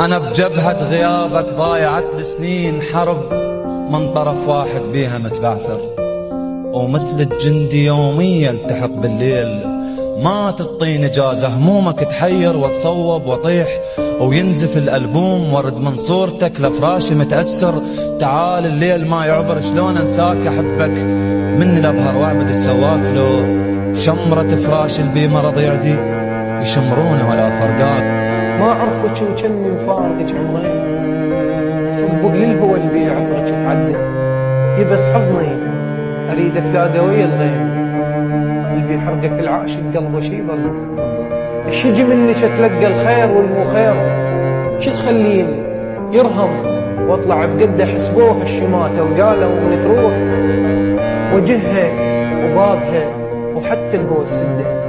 أنا بجبهة غيابك ضايعت لسنين حرب، من طرف واحد بيها متبعثر، ومثل الجندي يومي يلتحق بالليل. ما تعطيني جازة همومك تحير واتصوب واطيح، وينزف الألبوم ورد من صورتك لفراشي متأثر. تعال الليل ما يعبر، شلون انساك احبك مني لبهر واعبد السواك. لو شمرة فراش البيمة رضيع دي يشمرونه ولا فرقاك. ما اعرفك وكني مفارقك عمرين، صبق للهوى اللي بيه عمرك تعدي. يبس حضني اريد افلاده ويا الغيم، اللي بيه حرقة العاشق قلبه شي برد. ايش يجي مني اتلقى الخير والمو خير، شو تخليني يرهم واطلع بقده حسبوه الشماته وقالوا من تروح. وجهها وبابها وحتى الهوى السده،